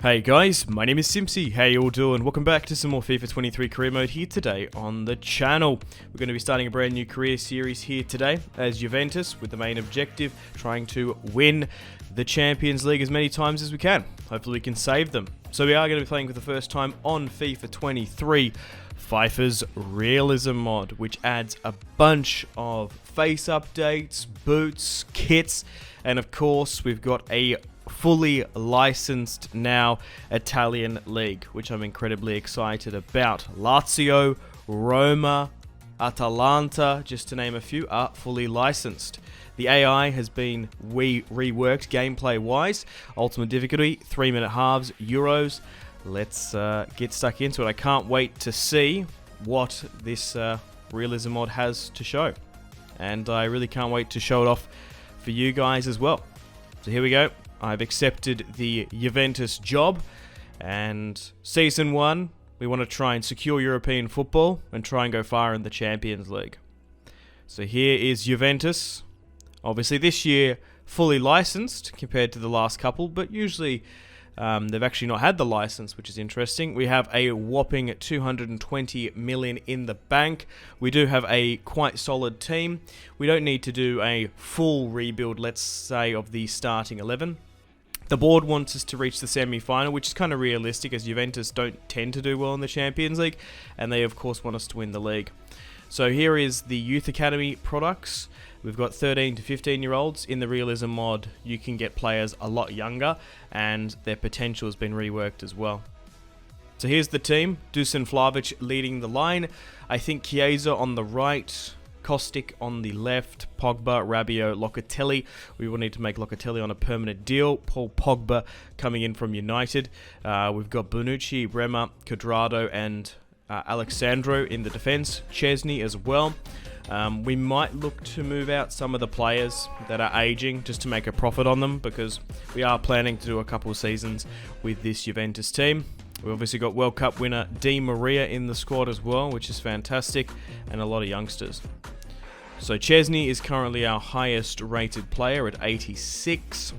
Hey guys, my name is Simpsy. How you all doing? Welcome back to some more FIFA 23 career mode here today on the channel. We're going to be starting a brand new career series here today as Juventus, with the main objective trying to win the Champions League as many times as we can. Hopefully we can save them. So we are going to be playing for the first time on FIFA 23 FIFA's Realism mod, which adds a bunch of face updates, boots, kits, and of course we've got a fully licensed now Italian league, which I'm incredibly excited about. Lazio, Roma, Atalanta, just to name a few, are fully licensed. The AI has been reworked gameplay wise. Ultimate difficulty, 3-minute halves, Euros. Let's get stuck into it. I can't wait to see what this Realism mod has to show, and I really can't wait to show it off for you guys as well. So here we go. I've accepted the Juventus job, and Season 1, we want to try and secure European football and try and go far in the Champions League. So here is Juventus. Obviously this year fully licensed compared to the last couple, but usually they've actually not had the license, which is interesting. We have a whopping 220 million in the bank. We do have a quite solid team. We don't need to do a full rebuild, let's say, of the starting 11. The board wants us to reach the semi-final, which is kind of realistic as Juventus don't tend to do well in the Champions League, and they of course want us to win the league. So here is the Youth Academy products. We've got 13 to 15 year olds. In the Realism mod, you can get players a lot younger, and their potential has been reworked as well. So here's the team. Dusan Vlahovic leading the line. I think Chiesa on the right, Kostic on the left, Pogba, Rabiot, Locatelli. We will need to make Locatelli on a permanent deal. Paul Pogba coming in from United. We've got Bonucci, Bremer, Cuadrado, and Alexandro in the defence. Chesney as well. We might look to move out some of the players that are aging just to make a profit on them, because we are planning to do a couple of seasons with this Juventus team. We've obviously got World Cup winner Di Maria in the squad as well, which is fantastic, and a lot of youngsters. So Chesney is currently our highest rated player at 86.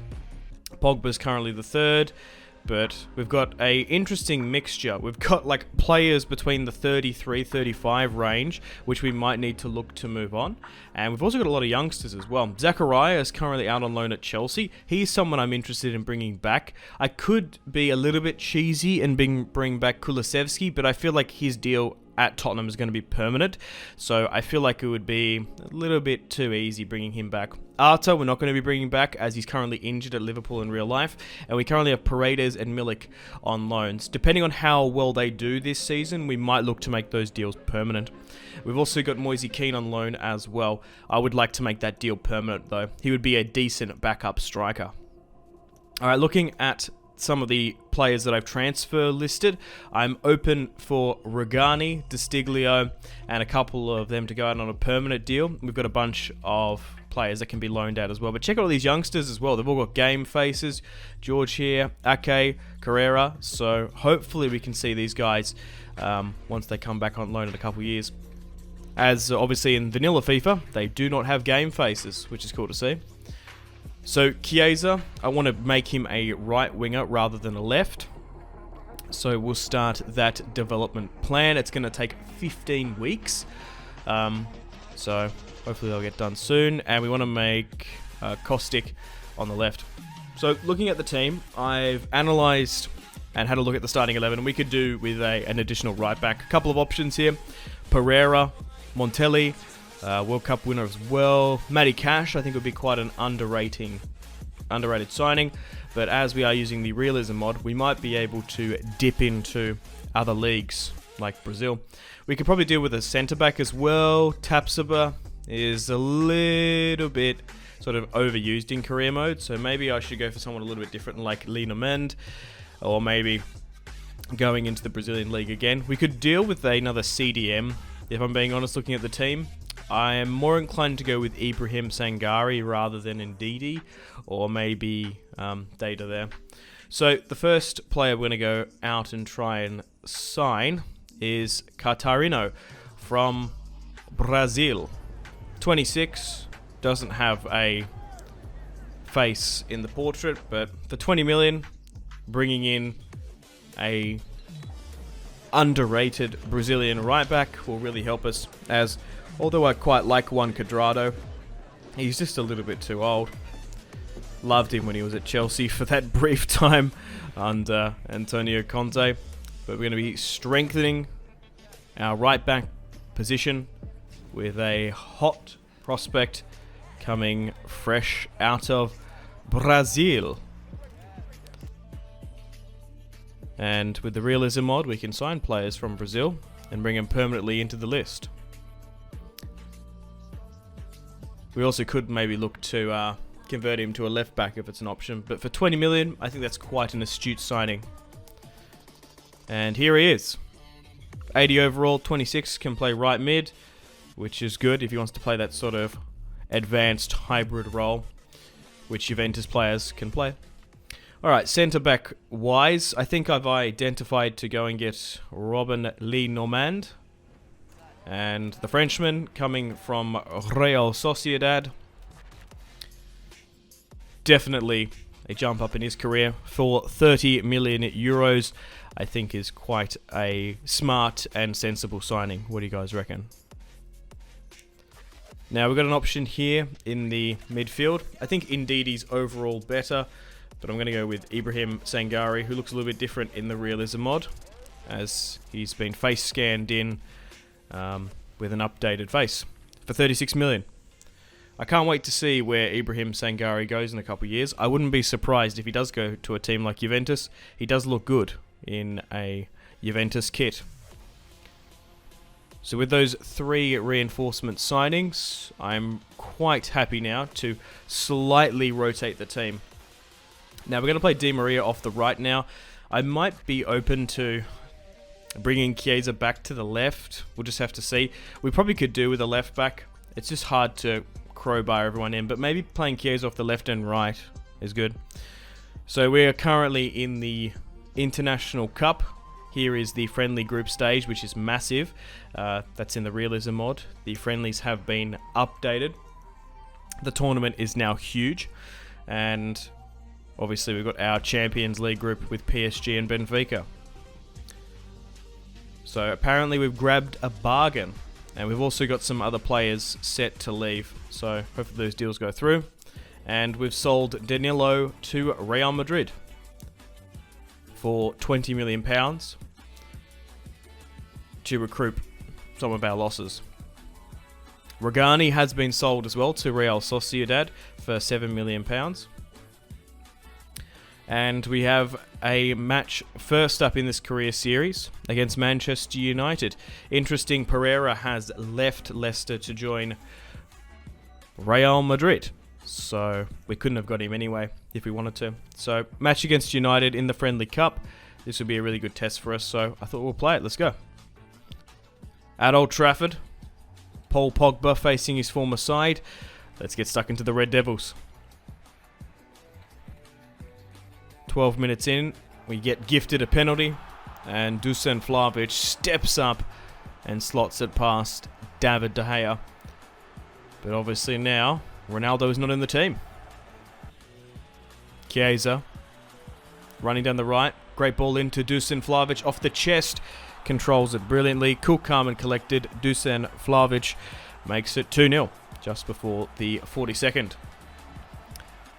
Pogba's currently the third. But we've got a interesting mixture. We've got like players between the 33-35 range, which we might need to look to move on. And we've also got a lot of youngsters as well. Zakaria is currently out on loan at Chelsea. He's someone I'm interested in bringing back. I could be a little bit cheesy and bring back Kulusevski, but I feel like his deal at Tottenham is going to be permanent, so I feel like it would be a little bit too easy bringing him back. Arta, we're not going to be bringing back as he's currently injured at Liverpool in real life, and we currently have Paredes and Milik on loans. Depending on how well they do this season, we might look to make those deals permanent. We've also got Moise Kean on loan as well. I would like to make that deal permanent though. He would be a decent backup striker. Alright, looking at some of the players that I've transfer listed, I'm open for Regani, Distiglio, and a couple of them to go out on a permanent deal. We've got a bunch of players that can be loaned out as well. But check out all these youngsters as well. They've all got game faces. George here, Ake, Carrera. So hopefully we can see these guys once they come back on loan in a couple of years. As obviously in vanilla FIFA, they do not have game faces, which is cool to see. So Chiesa, I want to make him a right winger rather than a left. So we'll start that development plan. It's going to take 15 weeks. So hopefully they'll get done soon. And we want to make Kostic on the left. So looking at the team, I've analysed and had a look at the starting 11. And we could do with an additional right back. A couple of options here. Pereira, Montelli. World Cup winner as well. Matty Cash, I think, would be quite an underrated signing. But as we are using the Realism mod, we might be able to dip into other leagues like Brazil. We could probably deal with a centre-back as well. Tapsoba is a little bit sort of overused in career mode, so maybe I should go for someone a little bit different like Lina Mend, or maybe going into the Brazilian league again. We could deal with another CDM, if I'm being honest, looking at the team. I am more inclined to go with Ibrahim Sangare rather than Ndidi, or maybe Data there. So the first player we're going to go out and try and sign is Catarino from Brazil. 26, doesn't have a face in the portrait, but for 20 million, bringing in a underrated Brazilian right back will really help us, as although I quite like Juan Cuadrado, he's just a little bit too old. Loved him when he was at Chelsea for that brief time under Antonio Conte. But we're going to be strengthening our right back position with a hot prospect coming fresh out of Brazil. And with the Realism mod, we can sign players from Brazil and bring them permanently into the list. We also could maybe look to convert him to a left back if it's an option. But for 20 million, I think that's quite an astute signing. And here he is. 80 overall, 26, can play right mid, which is good if he wants to play that sort of advanced hybrid role, which Juventus players can play. Alright, centre-back wise, I think I've identified to go and get Robin Lee Normand. And the Frenchman coming from Real Sociedad. Definitely a jump up in his career for 30 million euros. I think is quite a smart and sensible signing. What do you guys reckon? Now we've got an option here in the midfield. I think Ndidi's overall better, but I'm going to go with Ibrahim Sangare, who looks a little bit different in the Realism mod, as he's been face scanned in with an updated face for 36 million. I can't wait to see where Ibrahim Sangare goes in a couple of years. I wouldn't be surprised if he does go to a team like Juventus. He does look good in a Juventus kit. So with those 3 reinforcement signings, I'm quite happy now to slightly rotate the team. Now we're going to play Di Maria off the right now. I might be open to bringing Chiesa back to the left. We'll just have to see. We probably could do with a left back. It's just hard to crowbar everyone in, but maybe playing Chiesa off the left and right is good. So we are currently in the International Cup. Here is the friendly group stage, which is massive. That's in the Realism mod. The friendlies have been updated. The tournament is now huge. And obviously we've got our Champions League group with PSG and Benfica. So apparently we've grabbed a bargain. And we've also got some other players set to leave. So hopefully those deals go through. And we've sold Danilo to Real Madrid for £20 million to recoup some of our losses. Rogani has been sold as well to Real Sociedad for £7 million. And we have a match first up in this career series against Manchester United. Interesting, Pereira has left Leicester to join Real Madrid. So we couldn't have got him anyway if we wanted to. So match against United in the Friendly Cup. This would be a really good test for us. So I thought we'll play it. Let's go. At Old Trafford, Paul Pogba facing his former side. Let's get stuck into the Red Devils. 12 minutes in, we get gifted a penalty, and Dusan Vlahovic steps up and slots it past David De Gea. But obviously now, Ronaldo is not in the team. Chiesa, running down the right, great ball into Dusan Vlahovic off the chest, controls it brilliantly, cool, calm and collected. Dusan Vlahovic makes it 2-0 just before the 42nd.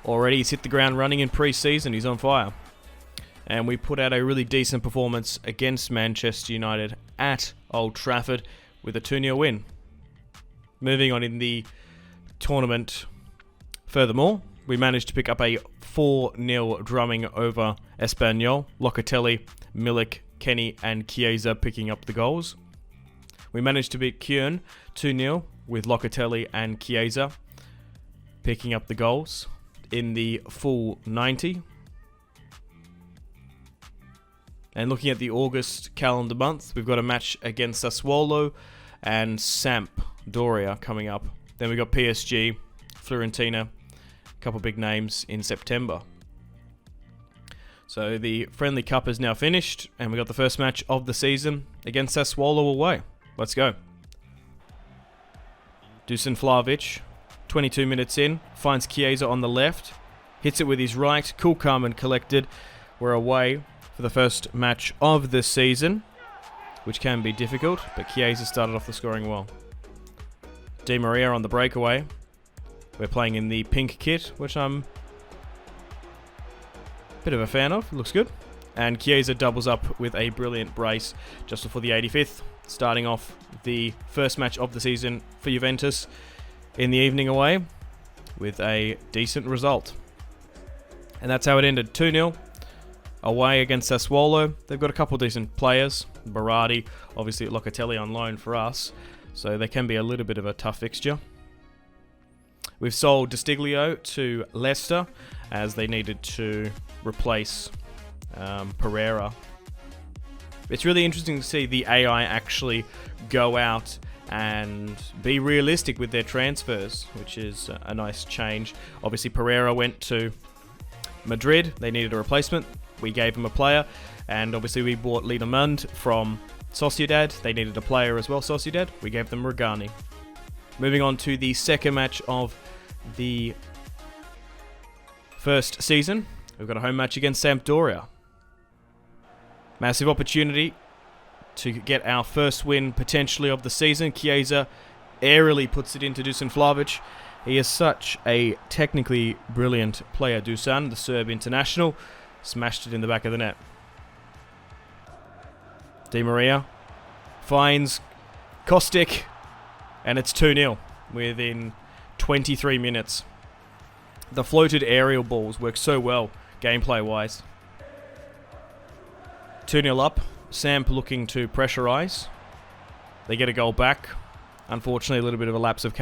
Already he's hit the ground running in pre-season. He's on fire. And we put out a really decent performance against Manchester United at Old Trafford with a 2-0 win. Moving on in the tournament. Furthermore, we managed to pick up a 4-0 drumming over Espanyol. Locatelli, Milik, Kenny and Chiesa picking up the goals. We managed to beat Köln 2-0 with Locatelli and Chiesa picking up the goals in the full 90. And looking at the August calendar month, we've got a match against Sassuolo and Sampdoria coming up. Then we've got PSG, Fiorentina, a couple big names in September. So the Friendly Cup is now finished, and we got the first match of the season against Sassuolo away. Let's go. Dusan Vlahovic, 22 minutes in, finds Chiesa on the left, hits it with his right, cool, calm and collected. We're away for the first match of the season, which can be difficult, but Chiesa started off the scoring well. Di Maria on the breakaway. We're playing in the pink kit, which I'm a bit of a fan of. It looks good. And Chiesa doubles up with a brilliant brace just before the 85th, starting off the first match of the season for Juventus in the evening away with a decent result. And that's how it ended. 2-0 away against Sassuolo. They've got a couple decent players. Berardi, obviously Locatelli on loan for us, so they can be a little bit of a tough fixture. We've sold Distiglio to Leicester as they needed to replace Pereira. It's really interesting to see the AI actually go out and be realistic with their transfers, which is a nice change. Obviously Pereira went to Madrid. They needed a replacement. We gave him a player, and obviously we bought Liedermund from Sociedad. They needed a player as well, Sociedad. We gave them Regani. Moving on to the second match of the first season. We've got a home match against Sampdoria. Massive opportunity to get our first win potentially of the season. Chiesa airily puts it into Dusan Vlahovic. He is such a technically brilliant player, Dusan, the Serb international. Smashed it in the back of the net. Di Maria finds Kostic, and it's 2-0 within 23 minutes. The floated aerial balls work so well gameplay-wise. 2-0 up. Samp looking to pressurise. They get a goal back. Unfortunately, a little bit of a lapse of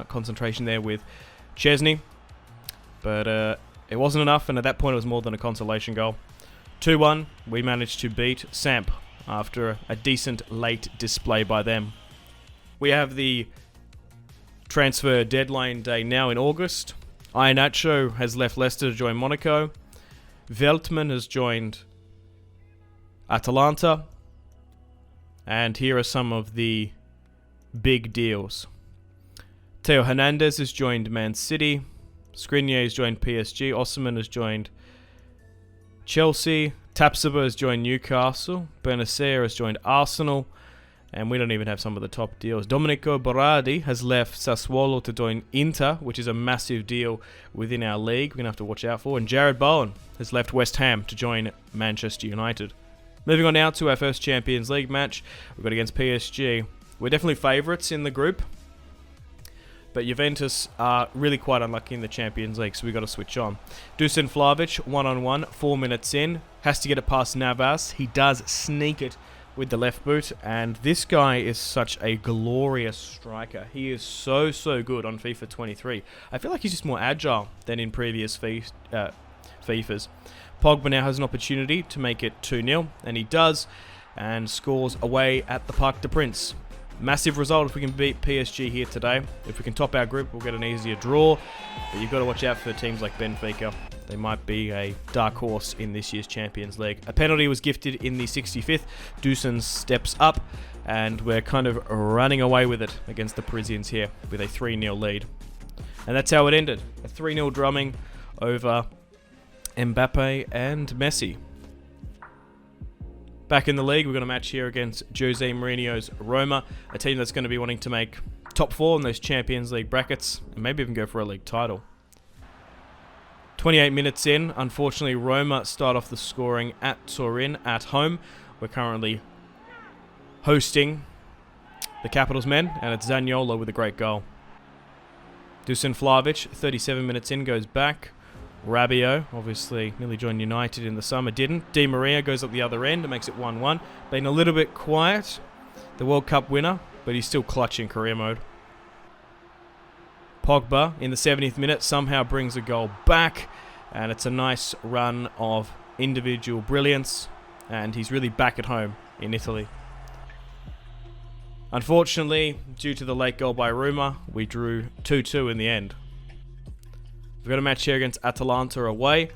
concentration there with Chesney. But it wasn't enough, and at that point it was more than a consolation goal. 2-1. We managed to beat Samp after a decent late display by them. We have the transfer deadline day now in August. Iheanacho has left Leicester to join Monaco. Veltman has joined Atalanta. And here are some of the big deals. Theo Hernandez has joined Man City. Skriniar has joined PSG. Osimhen has joined Chelsea. Tapsoba has joined Newcastle. Benacer has joined Arsenal. And we don't even have some of the top deals. Domenico Berardi has left Sassuolo to join Inter, which is a massive deal within our league. We're going to have to watch out for. And Jared Bowen has left West Ham to join Manchester United. Moving on now to our first Champions League match. We've got against PSG. We're definitely favourites in the group. But Juventus are really quite unlucky in the Champions League, so we've got to switch on. Dusan Vlahovic, one-on-one, 4 minutes in. Has to get it past Navas. He does sneak it with the left boot, and this guy is such a glorious striker. He is so good on FIFA 23. I feel like he's just more agile than in previous FIFAs. Pogba now has an opportunity to make it 2-0, and he does, and scores away at the Parc des Princes. Massive result if we can beat PSG here today. If we can top our group, we'll get an easier draw, but you've got to watch out for teams like Benfica. They might be a dark horse in this year's Champions League. A penalty was gifted in the 65th. Dusan steps up, and we're kind of running away with it against the Parisians here with a 3-0 lead. And that's how it ended. A 3-0 drumming over Mbappe and Messi. Back in the league, we've got a match here against Jose Mourinho's Roma, a team that's going to be wanting to make top 4 in those Champions League brackets, and maybe even go for a league title. 28 minutes in, unfortunately Roma start off the scoring at Turin at home. We're currently hosting the Capitals men, and it's Zaniolo with a great goal. Dusan Vlahovic, 37 minutes in, goes back. Rabiot, obviously nearly joined United in the summer, didn't. Di Maria goes up the other end and makes it 1-1. Been a little bit quiet, the World Cup winner, but he's still clutch in career mode. Pogba, in the 70th minute, somehow brings a goal back, and it's a nice run of individual brilliance, and he's really back at home in Italy. Unfortunately, due to the late goal by Roma, we drew 2-2 in the end. We've got a match here against Atalanta away.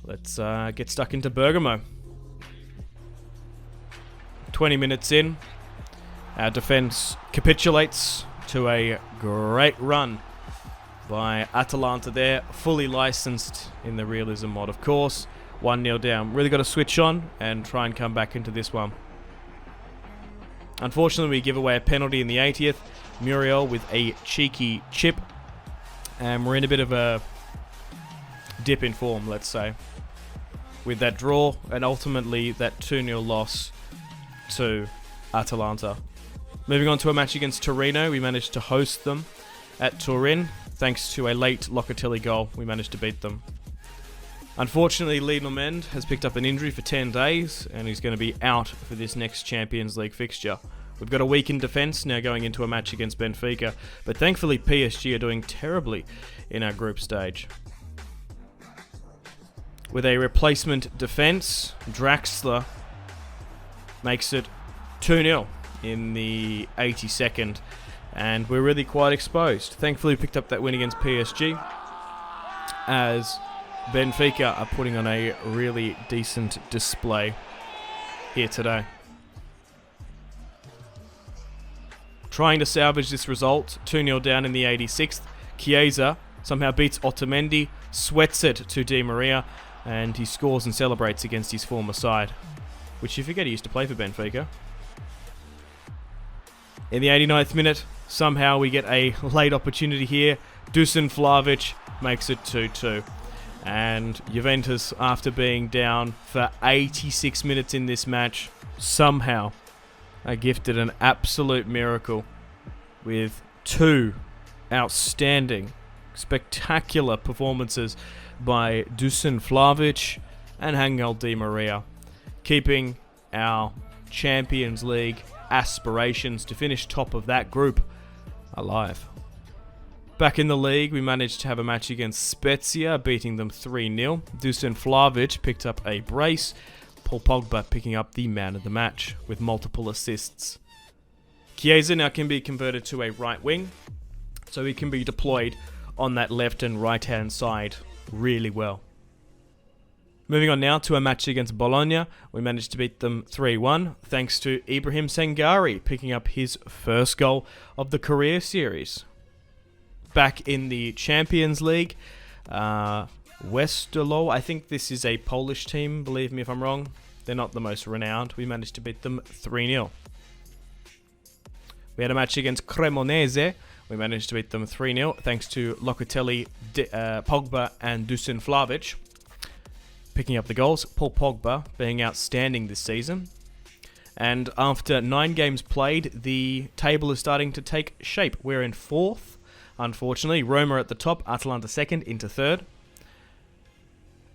Let's get stuck into Bergamo. 20 minutes in, our defense capitulates to a great run by Atalanta there, fully licensed in the Realism mod, of course. 1-0 down. Really got to switch on and try and come back into this one. Unfortunately, we give away a penalty in the 80th. Muriel with a cheeky chip. And we're in a bit of a dip in form, let's say, with that draw and ultimately that 2-0 loss to Atalanta. Moving on to a match against Torino, we managed to host them at Turin. Thanks to a late Locatelli goal, we managed to beat them. Unfortunately, Lionel Mend has picked up an injury for 10 days and he's going to be out for this next Champions League fixture. We've got a weakened defence now going into a match against Benfica, but thankfully PSG are doing terribly in our group stage. With a replacement defence, Draxler makes it 2-0 in the 82nd, and we're really quite exposed. Thankfully, we picked up that win against PSG, as Benfica are putting on a really decent display here today. Trying to salvage this result, 2-0 down in the 86th. Chiesa somehow beats Otamendi, sweats it to Di Maria, and he scores and celebrates against his former side, which you forget he used to play for Benfica. In the 89th minute, somehow we get a late opportunity here. Dusan Vlahovic makes it 2-2. And Juventus, after being down for 86 minutes in this match, somehow are gifted an absolute miracle with two outstanding, spectacular performances by Dusan Vlahovic and Angel Di Maria, keeping our Champions League aspirations to finish top of that group alive. Back in the league, we managed to have a match against Spezia, beating them 3-0. Dusan Vlahovic picked up a brace, Paul Pogba picking up the man of the match with multiple assists. Chiesa now can be converted to a right wing, so he can be deployed on that left and right hand side really well. Moving on now to a match against Bologna, we managed to beat them 3-1 thanks to Ibrahim Sangari picking up his first goal of the career series. Back in the Champions League, Westerlo, I think this is a Polish team, believe me if I'm wrong. They're not the most renowned. We managed to beat them 3-0. We had a match against Cremonese. We managed to beat them 3-0 thanks to Locatelli, Pogba and Dusan Vlahovic picking up the goals. Paul Pogba being outstanding this season. And after 9 games played, the table is starting to take shape. We're in 4th, unfortunately. Roma at the top, Atalanta 2nd into 3rd.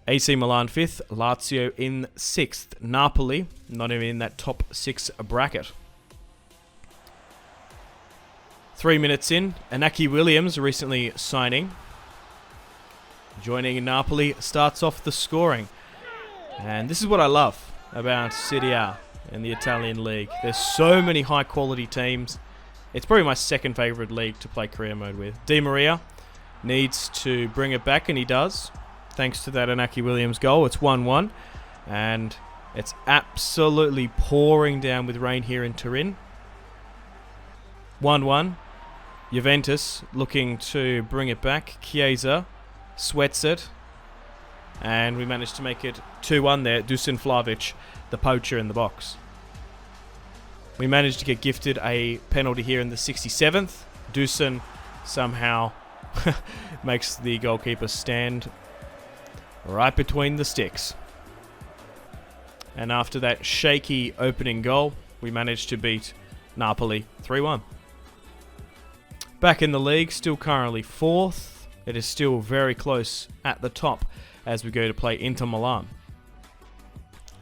AC Milan 5th, Lazio in 6th. Napoli, not even in that top 6 bracket. 3 minutes in, Inaki Williams recently signing. Joining Napoli starts off the scoring. And this is what I love about Serie A in the Italian league. There's so many high quality teams. It's probably my second favourite league to play career mode with. Di Maria needs to bring it back, and he does. Thanks to that Inaki Williams goal. It's 1-1. And it's absolutely pouring down with rain here in Turin. 1-1. Juventus looking to bring it back. Chiesa sweats it. And we managed to make it 2-1 there. Dusan Vlahovic, the poacher in the box. We managed to get gifted a penalty here in the 67th. Dusan somehow makes the goalkeeper stand right between the sticks. And after that shaky opening goal, we managed to beat Napoli 3-1. Back in the league, still currently 4th. It is still very close at the top as we go to play Inter Milan.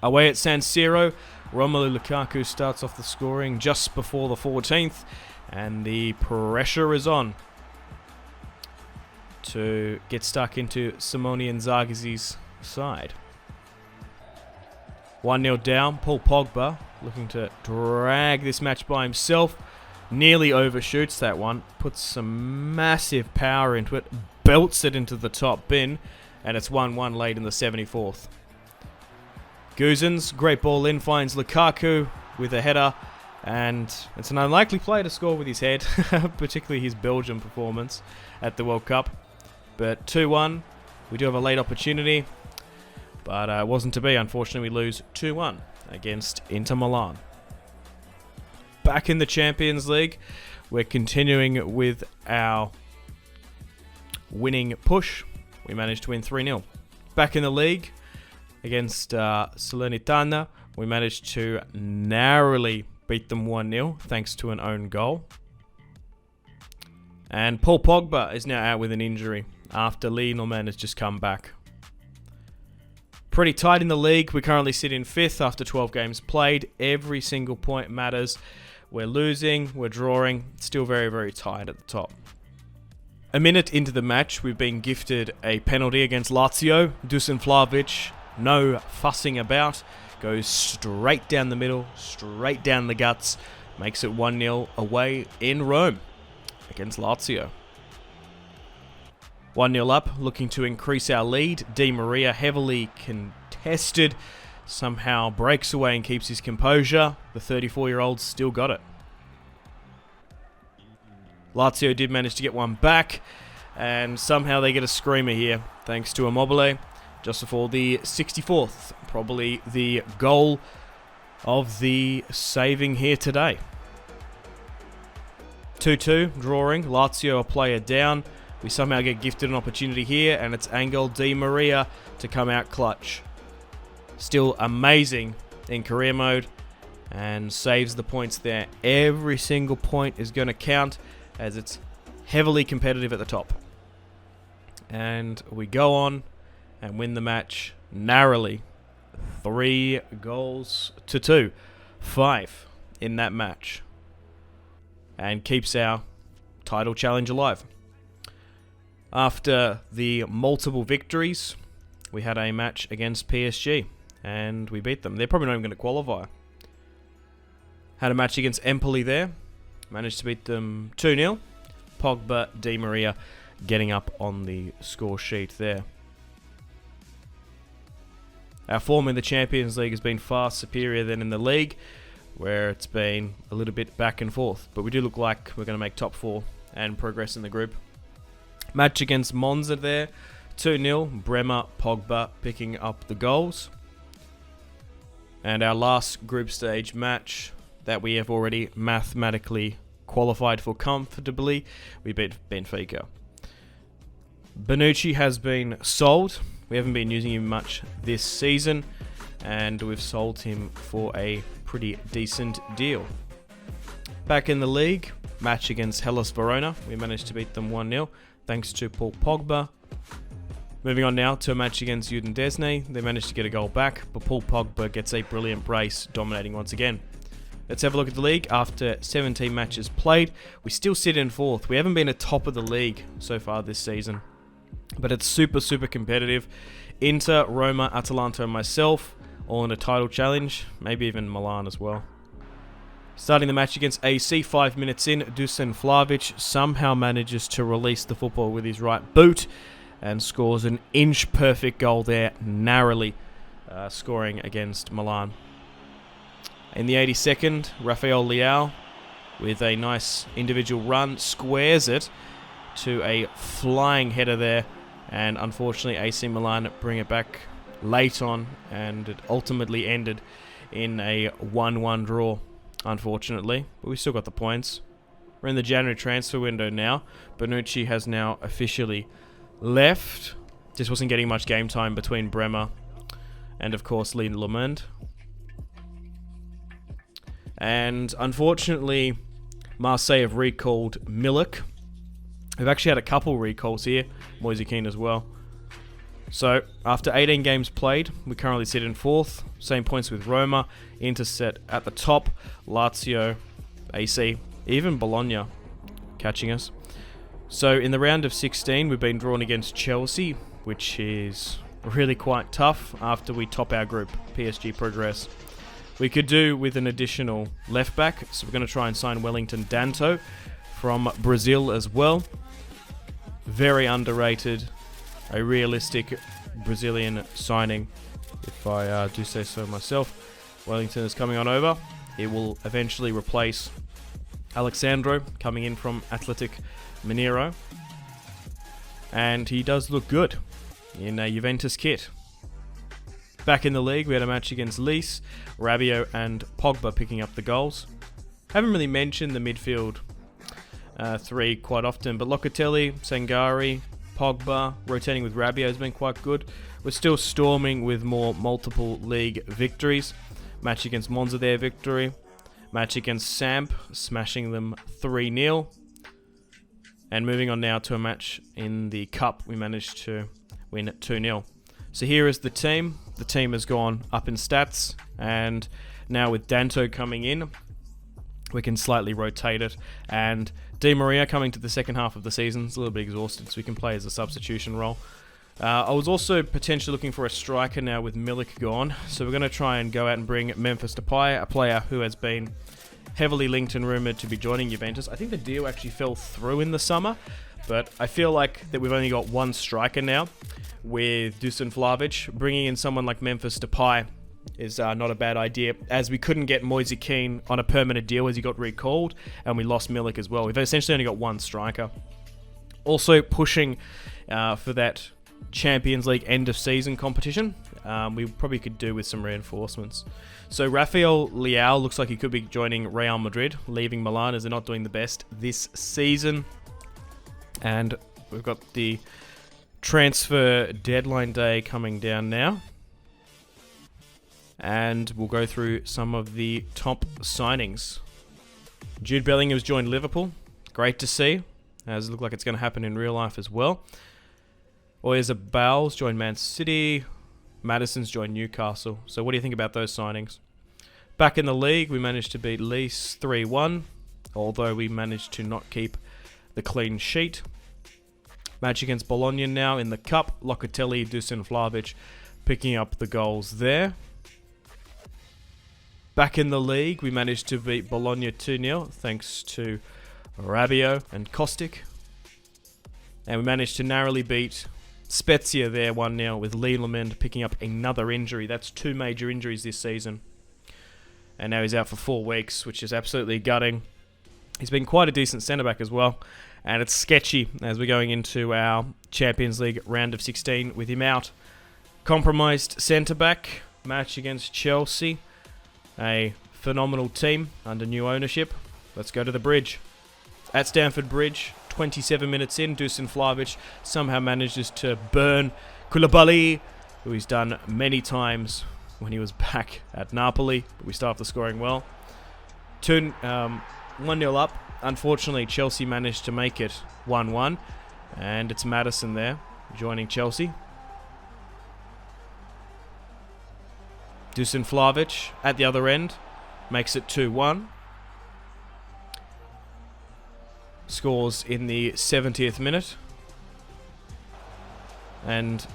Away at San Siro, Romelu Lukaku starts off the scoring just before the 14th, and the pressure is on to get stuck into Simone Inzaghi's side. 1-0 down, Paul Pogba looking to drag this match by himself. Nearly overshoots that one, puts some massive power into it, belts it into the top bin, and it's 1-1 late in the 74th. Guzans, great ball in, finds Lukaku with a header, and it's an unlikely player to score with his head, particularly his Belgian performance at the World Cup. But 2-1, we do have a late opportunity, but it wasn't to be. Unfortunately, we lose 2-1 against Inter Milan. Back in the Champions League, we're continuing with our winning push. We managed to win 3-0. Back in the league against Salernitana, we managed to narrowly beat them 1-0 thanks to an own goal. And Paul Pogba is now out with an injury after Lenormand has just come back. Pretty tight in the league. We currently sit in 5th after 12 games played. Every single point matters. We're losing, we're drawing. Still very, very tight at the top. A minute into the match, we've been gifted a penalty against Lazio. Dusan Vlahovic, no fussing about, goes straight down the middle, straight down the guts, makes it 1-0 away in Rome against Lazio. 1-0 up, looking to increase our lead. Di Maria, heavily contested, somehow breaks away and keeps his composure. The 34-year-old's still got it. Lazio did manage to get one back, and somehow they get a screamer here, thanks to Immobile, just before the 64th. Probably the goal of the saving here today. 2-2, drawing. Lazio a player down. We somehow get gifted an opportunity here, and it's Angel Di Maria to come out clutch. Still amazing in career mode, and saves the points there. Every single point is going to count, as it's heavily competitive at the top. And we go on and win the match narrowly. 3-2. 5 in that match. And keeps our title challenge alive. After the multiple victories, we had a match against PSG. And we beat them. They're probably not even going to qualify. Had a match against Empoli there. Managed to beat them 2-0. Pogba, Di Maria getting up on the score sheet there. Our form in the Champions League has been far superior than in the league, where it's been a little bit back and forth. But we do look like we're going to make top 4 and progress in the group. Match against Monza there. 2-0. Bremer, Pogba picking up the goals. And our last group stage match that we have already mathematically qualified for comfortably, we beat Benfica. Bonucci has been sold. We haven't been using him much this season, and we've sold him for a pretty decent deal. Back in the league, match against Hellas Verona. We managed to beat them 1-0, thanks to Paul Pogba. Moving on now to a match against Udinese. They managed to get a goal back, but Paul Pogba gets a brilliant brace, dominating once again. Let's have a look at the league. After 17 matches played, we still sit in 4th. We haven't been atop of the league so far this season, but it's super, super competitive. Inter, Roma, Atalanta, and myself, all in a title challenge, maybe even Milan as well. Starting the match against AC, 5 minutes in, Dusan Vlahovic somehow manages to release the football with his right boot and scores an inch-perfect goal there, narrowly scoring against Milan. In the 82nd, Rafael Leao, with a nice individual run, squares it to a flying header there, and unfortunately AC Milan bring it back late on, and it ultimately ended in a 1-1 draw, unfortunately, but we still got the points. We're in the January transfer window now. Bonucci has now officially left. Just wasn't getting much game time between Bremer and, of course, Lenormand. And unfortunately, Marseille have recalled Milik. We've actually had a couple recalls here, Moise Kean as well. So, after 18 games played, we currently sit in 4th. Same points with Roma, Inter set at the top, Lazio, AC, even Bologna catching us. So, in the round of 16, we've been drawn against Chelsea, which is really quite tough after we top our group, PSG progress. We could do with an additional left back, so we're going to try and sign Wellington Danto from Brazil as well. Very underrated, a realistic Brazilian signing, if I do say so myself. Wellington is coming on over. He will eventually replace Alexandro, coming in from Athletic Mineiro. And he does look good in a Juventus kit. Back in the league, we had a match against Lys, Rabiot and Pogba picking up the goals. Haven't really mentioned the midfield three quite often, but Locatelli, Sangari, Pogba, rotating with Rabiot has been quite good. We're still storming with more multiple league victories. Match against Monza there, victory. Match against Samp, smashing them 3-0. And moving on now to a match in the Cup, we managed to win 2-0. So here is the team. The team has gone up in stats, and now with Danto coming in, we can slightly rotate it. And Di Maria coming to the second half of the season is a little bit exhausted, so we can play as a substitution role. I was also potentially looking for a striker now with Milik gone, so we're going to try and go out and bring Memphis Depay, a player who has been heavily linked and rumoured to be joining Juventus. I think the deal actually fell through in the summer, but I feel like that we've only got one striker now with Dusan Vlahovic. Bringing in someone like Memphis Depay is not a bad idea, as we couldn't get Moise Kean on a permanent deal as he got recalled, and we lost Milik as well. We've essentially only got one striker. Also pushing for that Champions League end of season competition. We probably could do with some reinforcements. So Rafael Leao looks like he could be joining Real Madrid, leaving Milan as they're not doing the best this season. And we've got the transfer deadline day coming down now. And we'll go through some of the top signings. Jude Bellingham has joined Liverpool. Great to see, as it looks like it's going to happen in real life as well. Oyarzabal's joined Man City. Maddison's joined Newcastle. So what do you think about those signings? Back in the league, we managed to beat Lys 3-1, although we managed to not keep the clean sheet. Match against Bologna now in the Cup. Locatelli, Dusan Vlahovic picking up the goals there. Back in the league, we managed to beat Bologna 2-0 thanks to Rabiot and Kostic. And we managed to narrowly beat Spezia there 1-0 with Leland picking up another injury. That's 2 major injuries this season. And now he's out for 4 weeks, which is absolutely gutting. He's been quite a decent centre-back as well. And it's sketchy as we're going into our Champions League round of 16 with him out. Compromised centre-back match against Chelsea. A phenomenal team under new ownership. Let's go to the bridge. At Stamford Bridge, 27 minutes in, Dusan Vlahovic somehow manages to burn Koulibaly, who he's done many times when he was back at Napoli. But we start off the scoring well. 1-0 up. Unfortunately, Chelsea managed to make it 1-1. And it's Maddison there, joining Chelsea. Dusan Vlahovic at the other end makes it 2-1. Scores in the 70th minute. And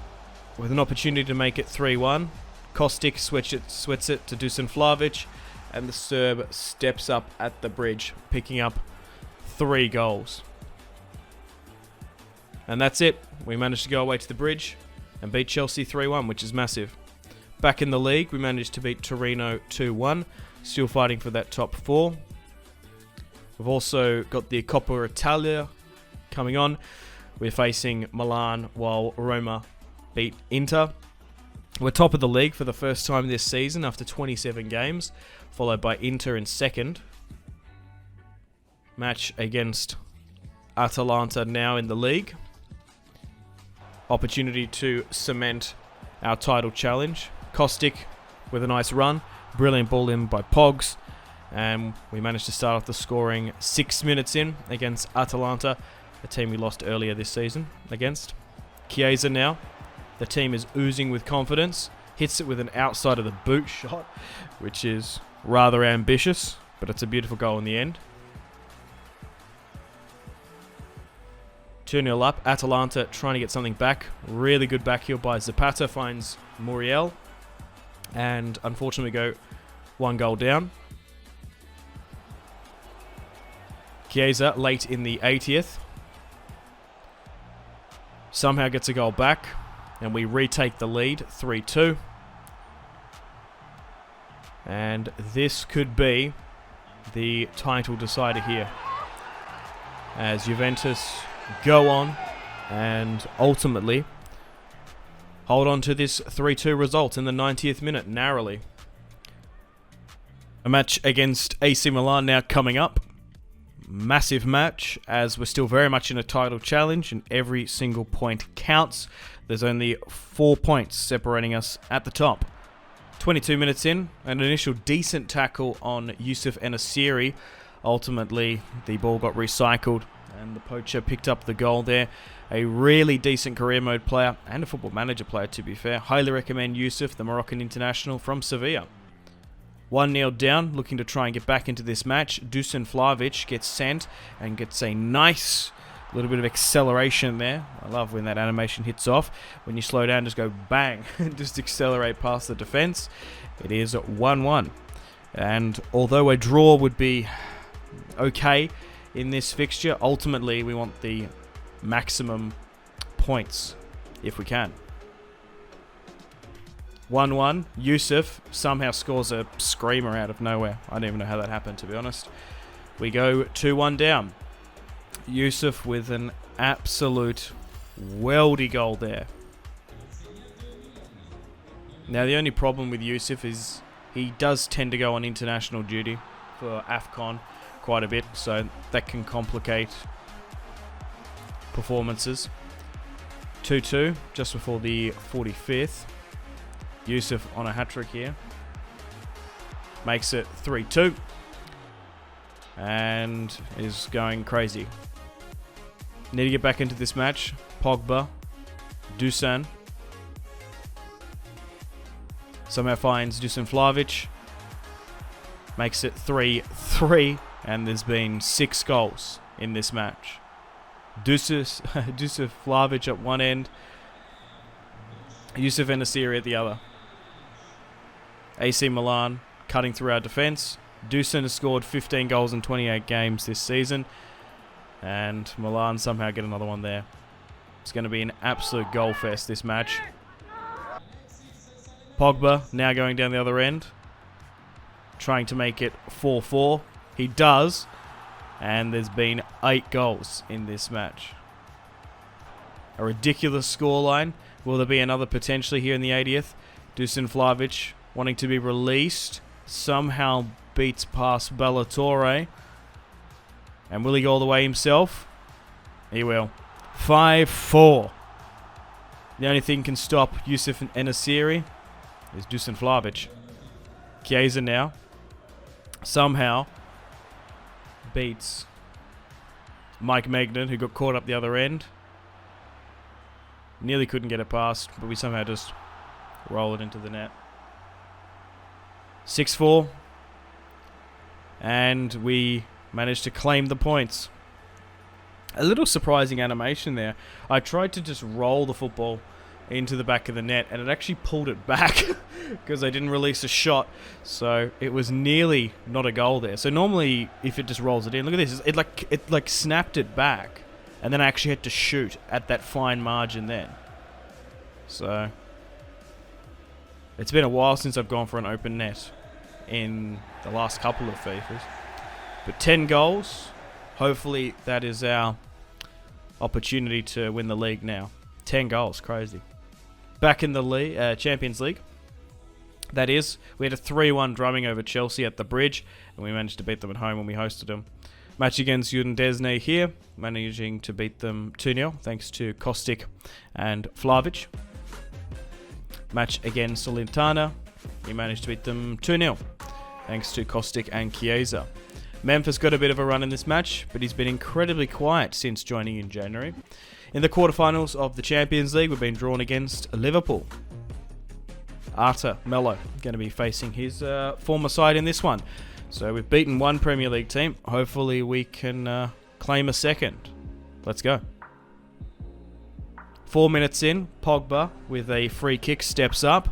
with an opportunity to make it 3-1, Kostic sweats it to Dusan Vlahovic, and the Serb steps up at the bridge, picking up 3 goals. And that's it. We managed to go away to the bridge and beat Chelsea 3-1, which is massive. Back in the league, we managed to beat Torino 2-1, still fighting for that top 4. We've also got the Coppa Italia coming on. We're facing Milan while Roma beat Inter. We're top of the league for the first time this season after 27 games, followed by Inter in second. Match against Atalanta now in the league. Opportunity to cement our title challenge. Kostic with a nice run. Brilliant ball in by Pogs. And we managed to start off the scoring 6 minutes in against Atalanta, a team we lost earlier this season against. Chiesa now. The team is oozing with confidence. Hits it with an outside of the boot shot, which is rather ambitious, but it's a beautiful goal in the end. 2-0 up. Atalanta trying to get something back. Really good back heel by Zapata. Finds Muriel. And unfortunately go 1 goal down. Chiesa late in the 80th. Somehow gets a goal back. And we retake the lead 3-2. And this could be the title decider here, as Juventus go on and ultimately hold on to this 3-2 result in the 90th minute narrowly. A match against AC Milan now coming up. Massive match, as we're still very much in a title challenge and every single point counts. There's only 4 points separating us at the top. 22 minutes in, an initial decent tackle on Yusuf Enesiri. Ultimately, the ball got recycled and the poacher picked up the goal there. A really decent career mode player and a football manager player, to be fair. Highly recommend Yusuf, the Moroccan international from Sevilla. 1-0 down, looking to try and get back into this match. Dusan Vlahovic gets sent and gets a nice little bit of acceleration there. I love when that animation hits off. When you slow down, just go bang, just accelerate past the defense. It is 1-1. And although a draw would be okay in this fixture, ultimately we want the maximum points if we can. 1-1. Yusuf somehow scores a screamer out of nowhere. I don't even know how that happened, to be honest. We go 2-1 down. Yusuf with an absolute weldy goal there. Now, the only problem with Yusuf is he does tend to go on international duty for AFCON quite a bit, so that can complicate performances. 2-2, just before the 45th. Yusuf on a hat-trick here. Makes it 3-2. And is going crazy. Need to get back into this match. Pogba. Dusan. Somehow finds Dusan Vlahovic. Makes it 3-3. And there's been 6 goals in this match. Dusan Vlahovic at one end. Yusuf Enesiri at the other. AC Milan cutting through our defence. Dusan has scored 15 goals in 28 games this season. And Milan somehow get another one there. It's going to be an absolute goal fest, this match. Pogba now going down the other end. Trying to make it 4-4. He does. And there's been 8 goals in this match. A ridiculous scoreline. Will there be another potentially here in the 80th? Dusan Vlahovic wanting to be released. Somehow beats past Ballatore. And will he go all the way himself? He will. 5-4. The only thing can stop Yusuf Enesiri is Dusan Vlahovic. Chiesa now. Somehow beats Mike Magnan, who got caught up the other end. Nearly couldn't get it past, but we somehow just roll it into the net. 6-4. And we managed to claim the points. A little surprising animation there. I tried to just roll the football into the back of the net, and it actually pulled it back because I didn't release a shot. So it was nearly not a goal there. So normally, if it just rolls it in, look at this. It like snapped it back, and then I actually had to shoot at that fine margin then. So it's been a while since I've gone for an open net in the last couple of FIFAs. But 10 goals. Hopefully that is our opportunity to win the league now. 10 goals, crazy. Back in the league, Champions League. That is, we had a 3-1 drumming over Chelsea at the Bridge, and we managed to beat them at home when we hosted them. Match against Udinese here, managing to beat them 2-0, thanks to Kostic and Vlahovic. Match against Salernitana, we managed to beat them 2-0, thanks to Kostic and Chiesa. Memphis got a bit of a run in this match, but he's been incredibly quiet since joining in January. In the quarterfinals of the Champions League, we've been drawn against Liverpool. Arta Mello going to be facing his former side in this one. So we've beaten one Premier League team. Hopefully we can claim a second. Let's go. 4 minutes in, Pogba with a free kick steps up.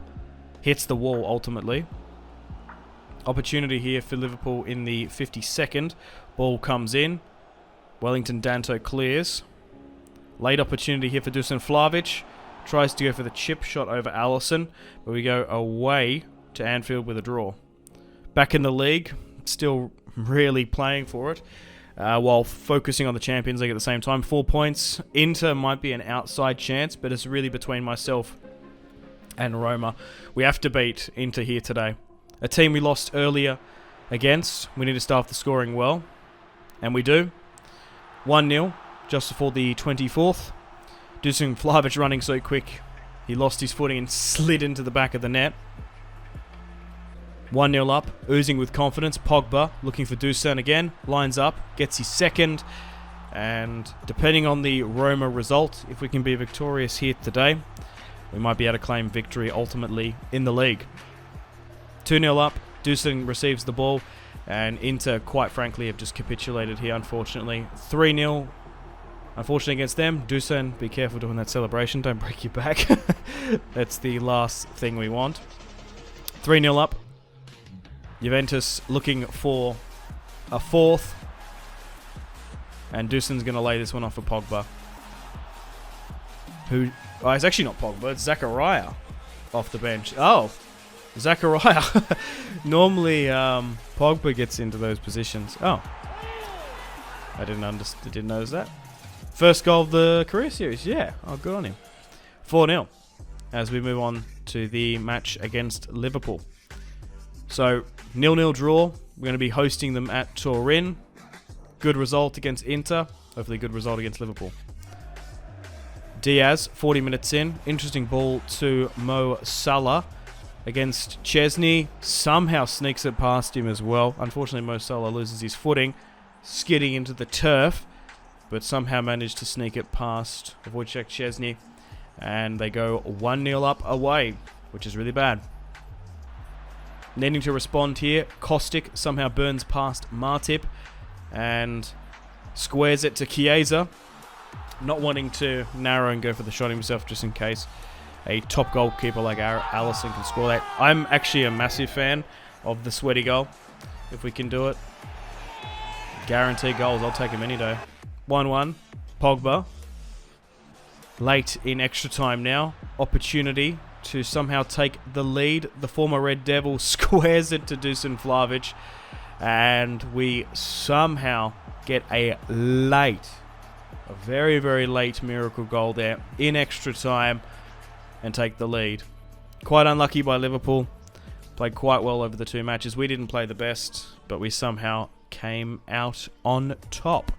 Hits the wall ultimately. Opportunity here for Liverpool in the 52nd. Ball comes in. Wellington Danto clears. Late opportunity here for Dusan Vlahovic. Tries to go for the chip shot over Alisson, but we go away to Anfield with a draw. Back in the league, still really playing for it, while focusing on the Champions League at the same time. 4 points. Inter might be an outside chance, but it's really between myself and Roma. We have to beat Inter here today. A team we lost earlier against. We need to start the scoring well. And we do. 1-0 just before the 24th. Dusan Vlahovic running so quick. He lost his footing and slid into the back of the net. 1-0 up, oozing with confidence. Pogba looking for Dusan again. Lines up, gets his second. And depending on the Roma result, if we can be victorious here today, we might be able to claim victory ultimately in the league. 2-0 up, Dusan receives the ball. And Inter, quite frankly, have just capitulated here, unfortunately. 3-0. Unfortunately against them. Dusan, be careful doing that celebration. Don't break your back. That's the last thing we want. 3-0 up. Juventus looking for a fourth. And Dusan's going to lay this one off for Pogba. Oh, it's actually not Pogba. It's Zachariah off the bench. Oh, Zachariah. Normally, Pogba gets into those positions. Oh. I didn't notice that. First goal of the career series, yeah. Oh, good on him. 4-0 as we move on to the match against Liverpool. So, 0-0 draw. We're going to be hosting them at Turin. Good result against Inter. Hopefully good result against Liverpool. Diaz, 40 minutes in. Interesting ball to Mo Salah against Chesney. Somehow sneaks it past him as well. Unfortunately, Mo Salah loses his footing, skidding into the turf, but somehow managed to sneak it past Wojciech Chesney. And they go 1-0 up away, which is really bad. Needing to respond here, Kostic somehow burns past Martip and squares it to Chiesa. Not wanting to narrow and go for the shot himself just in case a top goalkeeper like Alisson can score that. I'm actually a massive fan of the sweaty goal, if we can do it. Guaranteed goals, I'll take him any day. 1-1, Pogba. Late in extra time now. Opportunity to somehow take the lead. The former Red Devil squares it to Dusan Vlahovic. And we somehow get a very, very late miracle goal there in extra time and take the lead. Quite unlucky by Liverpool. Played quite well over the two matches. We didn't play the best, but we somehow came out on top.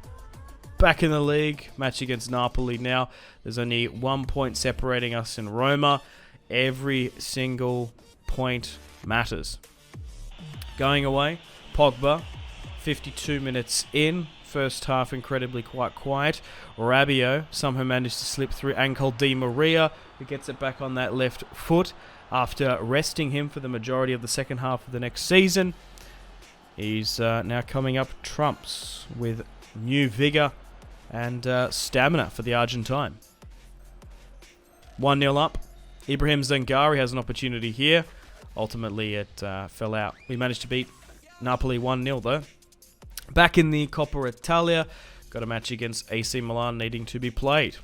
Back in the league, match against Napoli now. There's only 1 point separating us and Roma. Every single point matters. Going away, Pogba, 52 minutes in. First half incredibly quite quiet. Rabiot somehow managed to slip through Angel Di Maria, who gets it back on that left foot after resting him for the majority of the second half of the next season. He's now coming up trumps with new vigour and stamina for the Argentine. 1-0 up. Ibrahim Zangari has an opportunity here. Ultimately, it fell out. We managed to beat Napoli 1-0 though. Back in the Coppa Italia, got a match against AC Milan needing to be played.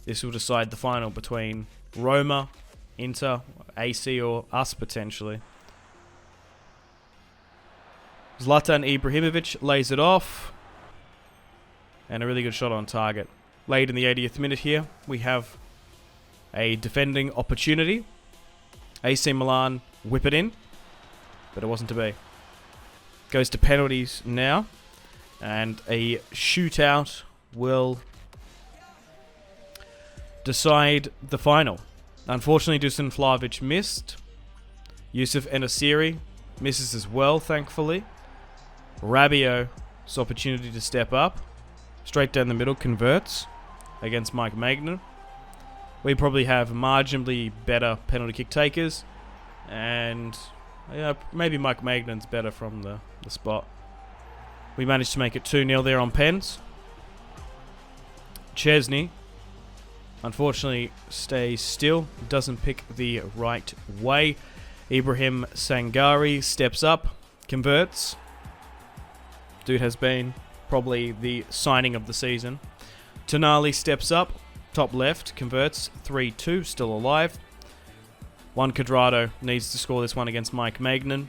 This will decide the final between Roma, Inter, AC or us potentially. Zlatan Ibrahimovic lays it off. And a really good shot on target. Late in the 80th minute here, we have a defending opportunity. AC Milan whip it in, but it wasn't to be. Goes to penalties now, and a shootout will decide the final. Unfortunately, Dusan Vlahovic missed. Yusuf Enesiri misses as well, thankfully. Rabiot's opportunity to step up. Straight down the middle, converts against Mike Magnan. We probably have marginally better penalty kick takers. And maybe Mike Magnan's better from the spot. We managed to make it 2-0 there on pens. Chesney, unfortunately, stays still. Doesn't pick the right way. Ibrahim Sangari steps up, converts. Dude has been probably the signing of the season. Tonali steps up, top left, converts, 3-2, still alive. Juan Cuadrado needs to score this one against Mike Magnan.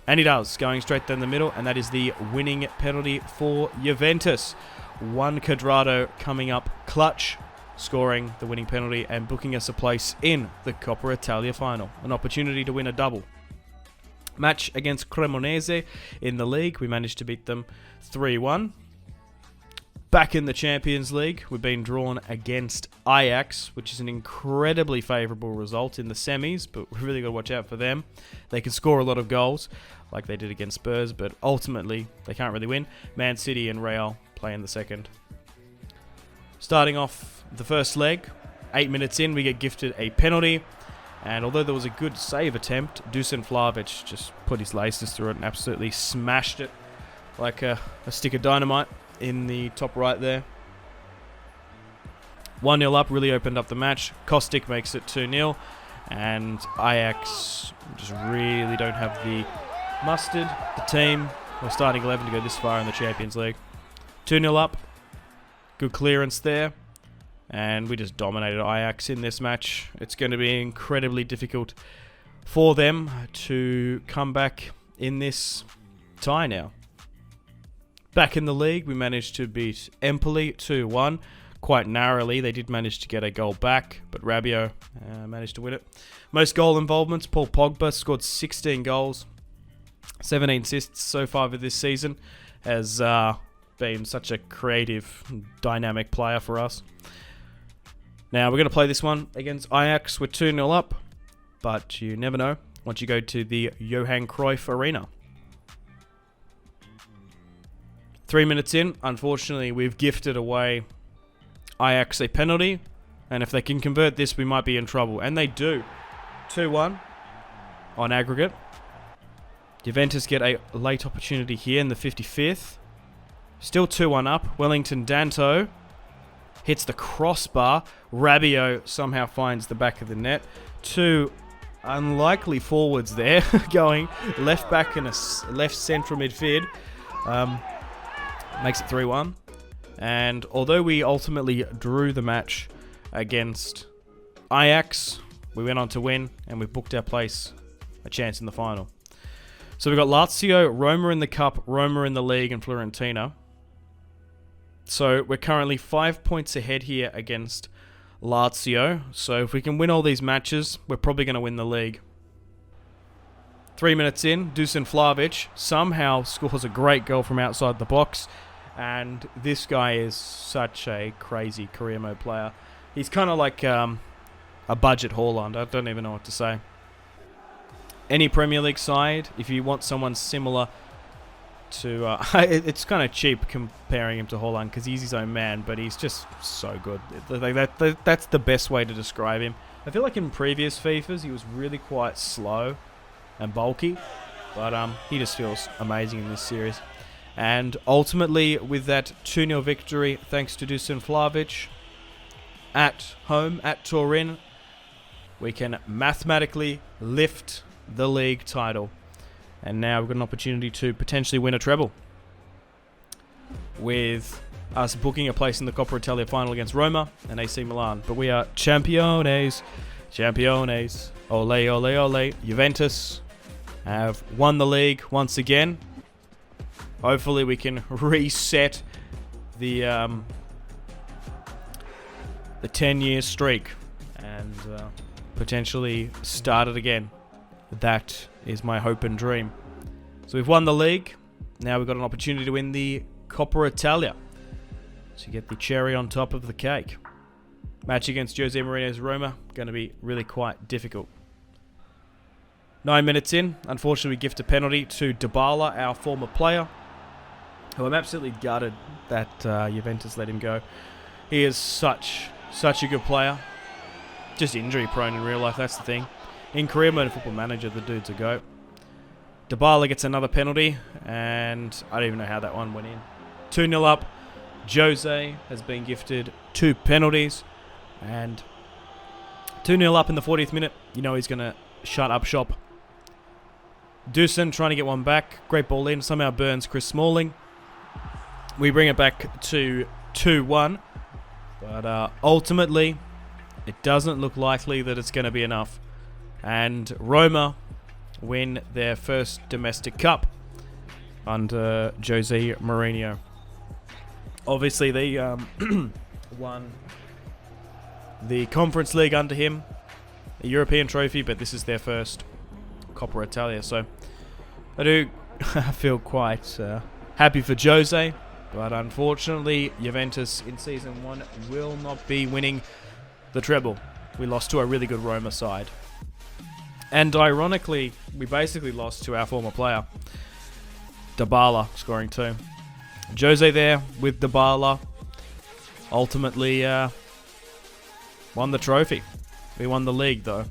And he does, going straight down the middle, and that is the winning penalty for Juventus. Juan Cuadrado coming up clutch scoring the winning penalty and booking us a place in the Coppa Italia final, an opportunity to win a double. Match against Cremonese in the league, we managed to beat them 3-1. Back in the Champions League, we've been drawn against Ajax, which is an incredibly favourable result in the semis, but we've really got to watch out for them. They can score a lot of goals, like they did against Spurs, but ultimately they can't really win. Man City and Real play in the second. Starting off the first leg, 8 minutes in, we get gifted a penalty, and although there was a good save attempt, Dusan Vlahovic just put his laces through it and absolutely smashed it like a stick of dynamite in the top right there. 1-0 up, really opened up the match. Kostic makes it 2-0, and Ajax just really don't have the mustard, the team, or starting 11 to go this far in the Champions League. 2-0 up, good clearance there, and we just dominated Ajax in this match. It's going to be incredibly difficult for them to come back in this tie now. Back in the league, we managed to beat Empoli 2-1. Quite narrowly, they did manage to get a goal back, but Rabiot managed to win it. Most goal involvements, Paul Pogba scored 16 goals, 17 assists so far for this season. Has been such a creative, dynamic player for us. Now, we're going to play this one against Ajax. We're 2-0 up, but you never know once you go to the Johan Cruyff Arena. 3 minutes in, unfortunately, we've gifted away Ajax a penalty, and if they can convert this, we might be in trouble. And they do. 2-1 on aggregate. Juventus get a late opportunity here in the 55th. Still 2-1 up. Wellington Danto hits the crossbar. Rabiot somehow finds the back of the net. Two unlikely forwards there, going left back and a left central midfield. Makes it 3-1. And although we ultimately drew the match against Ajax, we went on to win, and we booked our place, a chance in the final. So we've got Lazio, Roma in the Cup, Roma in the League, and Fiorentina. So we're currently 5 points ahead here against Lazio. So if we can win all these matches, we're probably going to win the league. 3 minutes in, Dusan Vlahovic somehow scores a great goal from outside the box. And this guy is such a crazy career mode player. He's kind of like a budget Haaland. I don't even know what to say. Any Premier League side, if you want someone similar to... it's kind of cheap comparing him to Haaland because he's his own man, but he's just so good. That's the best way to describe him. I feel like in previous FIFAs, he was really quite slow and bulky, but he just feels amazing in this series. And ultimately, with that 2-0 victory, thanks to Dusan Vlahovic, at home, at Turin, we can mathematically lift the league title. And now we've got an opportunity to potentially win a treble, with us booking a place in the Coppa Italia final against Roma and AC Milan. But we are Championes, Championes, ole, ole, ole. Juventus have won the league once again. Hopefully we can reset the 10-year streak and potentially start it again. That is my hope and dream. So we've won the league. Now we've got an opportunity to win the Coppa Italia. So you get the cherry on top of the cake. Match against Jose Mourinho's Roma, going to be really quite difficult. 9 minutes in, unfortunately we gift a penalty to Dybala, our former player, who I'm absolutely gutted that Juventus let him go. He is such a good player. Just injury prone in real life, that's the thing. In career mode Football Manager, the dude's a goat. Dybala gets another penalty, and I don't even know how that one went in. 2-0 up. Jose has been gifted 2 penalties, and 2-0 up in the 40th minute. You know he's going to shut up shop. Dusan trying to get one back. Great ball in. Somehow burns Chris Smalling. We bring it back to 2-1. But ultimately, it doesn't look likely that it's going to be enough. And Roma win their first domestic cup under Jose Mourinho. Obviously, they won the Conference League under him, a European trophy, but this is their first Coppa Italia. So I do feel quite happy for Jose, but unfortunately Juventus in Season 1 will not be winning the treble. We lost to a really good Roma side. And ironically, we basically lost to our former player, Dybala, scoring 2. Jose there with Dybala ultimately won the trophy. We won the league though.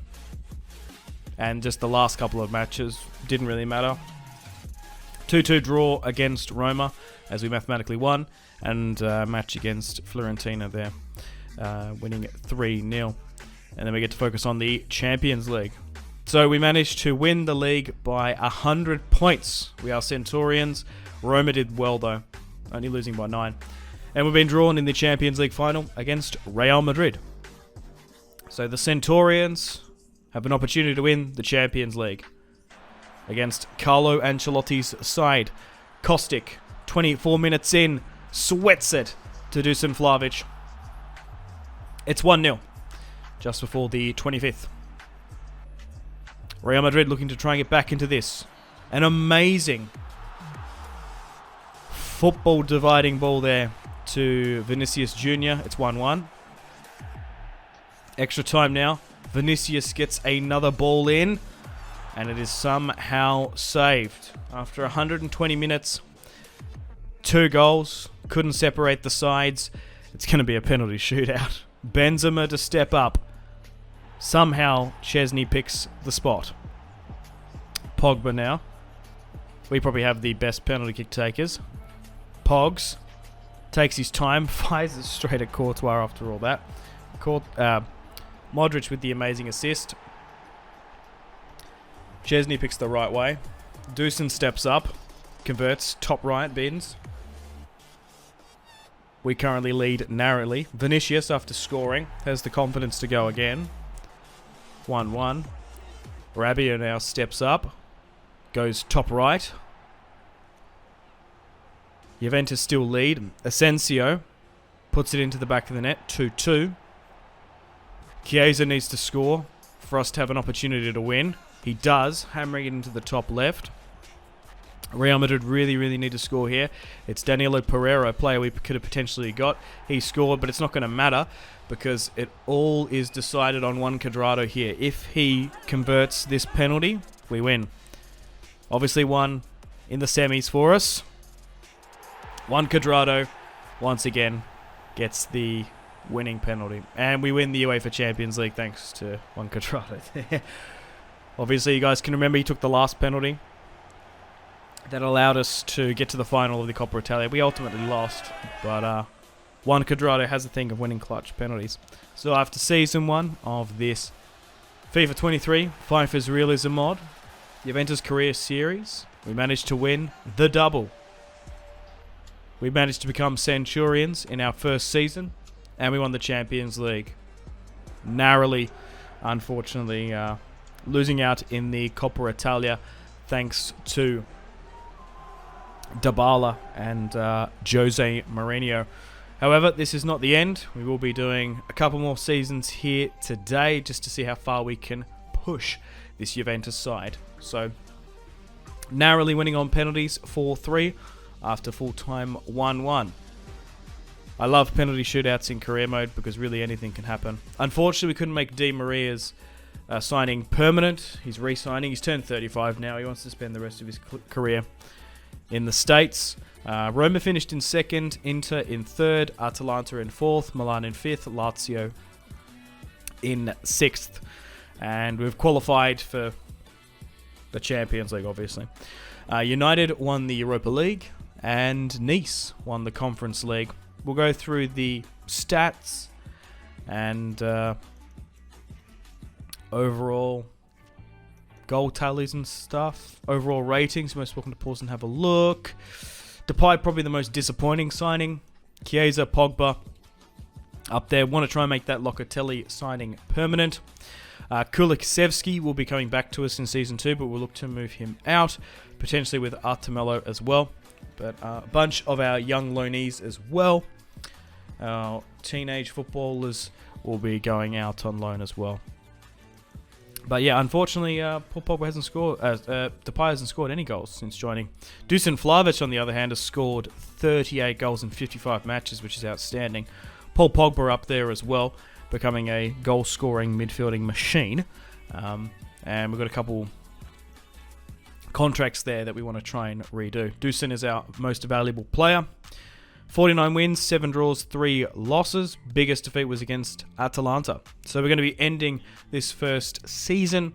And just the last couple of matches didn't really matter. 2-2 draw against Roma as we mathematically won. And a match against Fiorentina there, winning 3-0. And then we get to focus on the Champions League. So we managed to win the league by 100 points. We are Centurions. Roma did well though, only losing by 9. And we've been drawn in the Champions League final against Real Madrid. So the Centurions have an opportunity to win the Champions League against Carlo Ancelotti's side. Kostic, 24 minutes in, sweats it to Dusan Vlahovic. It's 1-0, just before the 25th. Real Madrid looking to try and get back into this. An amazing football dividing ball there to Vinicius Jr. It's 1-1. Extra time now. Vinicius gets another ball in, and it is somehow saved. After 120 minutes, 2 goals, couldn't separate the sides. It's going to be a penalty shootout. Benzema to step up. Somehow, Chesney picks the spot. Pogba now. We probably have the best penalty kick takers. Pogs takes his time, fires it straight at Courtois after all that. Modric with the amazing assist. Chesney picks the right way. Dusan steps up, converts, top right, bins. We currently lead narrowly. Vinicius, after scoring, has the confidence to go again. 1-1. Rabiot now steps up, goes top right. Juventus still lead. Asensio puts it into the back of the net. 2-2. Chiesa needs to score for us to have an opportunity to win. He does, hammering it into the top left. Real Madrid really need to score here. It's Danilo Pereira, a player we could have potentially got. He scored, but it's not going to matter because it all is decided on Juan Cuadrado here. If he converts this penalty, we win. Obviously one in the semis for us. Juan Cuadrado, once again, gets the winning penalty. And we win the UEFA Champions League thanks to Juan Cuadrado. Obviously, you guys can remember he took the last penalty. That allowed us to get to the final of the Coppa Italia. We ultimately lost, but Juan Cuadrado has a thing of winning clutch penalties. So after Season 1 of this FIFA 23, FIFA's Realism mod, Juventus Career Series, we managed to win the double. We managed to become Centurions in our first season, and we won the Champions League. Narrowly, unfortunately, losing out in the Coppa Italia thanks to Dybala and Jose Mourinho. However, this is not the end. We will be doing a couple more seasons here today just to see how far we can push this Juventus side. So, narrowly winning on penalties 4-3 after full time 1-1. I love penalty shootouts in career mode because really anything can happen. Unfortunately, we couldn't make Di Maria's signing permanent. He's re-signing. He's turned 35 now. He wants to spend the rest of his career in the States. Roma finished in 2nd, Inter in 3rd, Atalanta in 4th, Milan in 5th, Lazio in 6th. And we've qualified for the Champions League, obviously. United won the Europa League, and Nice won the Conference League. We'll go through the stats and overall goal tallies and stuff. Overall ratings, most welcome to pause and have a look. Depay, probably the most disappointing signing. Chiesa, Pogba, up there. Want to try and make that Locatelli signing permanent. Kulusevski will be coming back to us in Season 2, but we'll look to move him out, potentially with Artemelo as well. But a bunch of our young loanees as well. Our teenage footballers will be going out on loan as well. But yeah, unfortunately, Paul Pogba hasn't scored. Depay hasn't scored any goals since joining. Dusan Vlahovic, on the other hand, has scored 38 goals in 55 matches, which is outstanding. Paul Pogba up there as well, becoming a goal-scoring midfielding machine. And we've got a couple contracts there that we want to try and redo. Dusan is our most valuable player. 49 wins, 7 draws, 3 losses. Biggest defeat was against Atalanta. So we're going to be ending this first season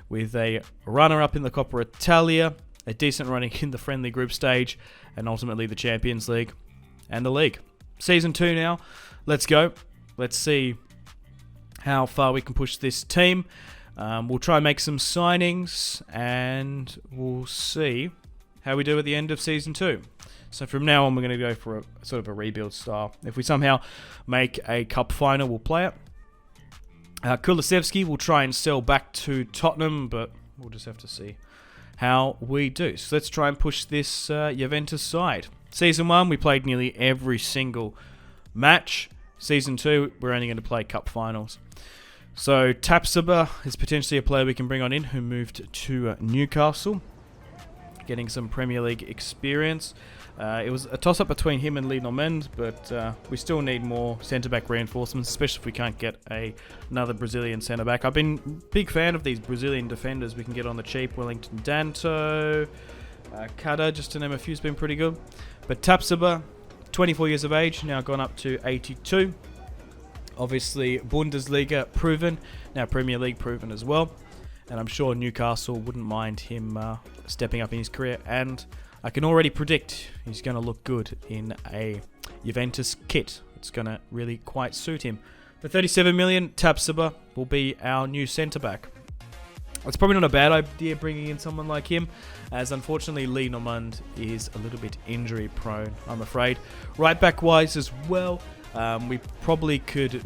with a runner-up in the Coppa Italia, a decent running in the friendly group stage, and ultimately the Champions League and the league. Season 2 now. Let's go. Let's see how far we can push this team. We'll try and make some signings, and we'll see how we do at the end of Season 2. So from now on, we're going to go for a sort of a rebuild style. If we somehow make a cup final, we'll play it. Kulusevski will try and sell back to Tottenham, but we'll just have to see how we do. So let's try and push this Juventus side. Season 1, we played nearly every single match. Season 2, we're only going to play cup finals. So Tapsoba is potentially a player we can bring on in who moved to Newcastle, getting some Premier League experience. It was a toss-up between him and Lee Normand, but we still need more centre-back reinforcements, especially if we can't get another Brazilian centre-back. I've been a big fan of these Brazilian defenders we can get on the cheap. Wellington Danto, Kada, just to name a few, has been pretty good. But Tapsoba, 24 years of age, now gone up to 82. Obviously, Bundesliga proven, now Premier League proven as well. And I'm sure Newcastle wouldn't mind him stepping up in his career. And I can already predict he's going to look good in a Juventus kit. It's going to really quite suit him. For 37 million, Tapsoba will be our new centre-back. It's probably not a bad idea bringing in someone like him, as unfortunately Lee Normand is a little bit injury prone, I'm afraid. Right back wise as well, we probably could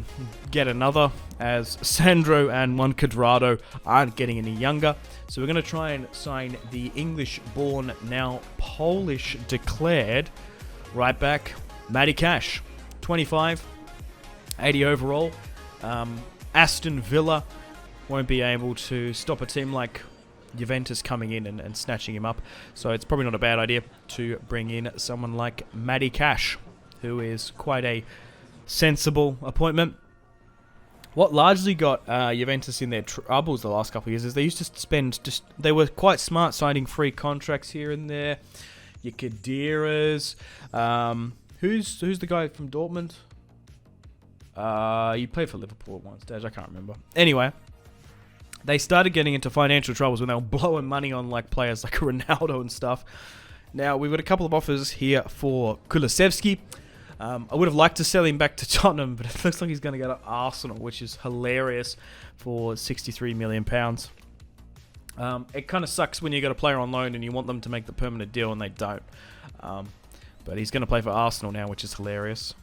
get another, as Sandro and Juan Cuadrado aren't getting any younger. So we're going to try and sign the English-born, now Polish-declared right back, Matty Cash. 25, 80 overall. Aston Villa won't be able to stop a team like Juventus coming in and snatching him up. So it's probably not a bad idea to bring in someone like Matty Cash, who is quite a sensible appointment. What largely got Juventus in their troubles the last couple of years is they used to spend they were quite smart signing free contracts here and there. Your Khediras. Who's the guy from Dortmund? He played for Liverpool at one stage. I can't remember. Anyway, they started getting into financial troubles when they were blowing money on like players like Ronaldo and stuff. Now, we've got a couple of offers here for Kulusevski. I would have liked to sell him back to Tottenham, but it looks like he's going to go to Arsenal, which is hilarious, for £63 million. It kind of sucks when you got a player on loan and you want them to make the permanent deal and they don't. But he's going to play for Arsenal now, which is hilarious.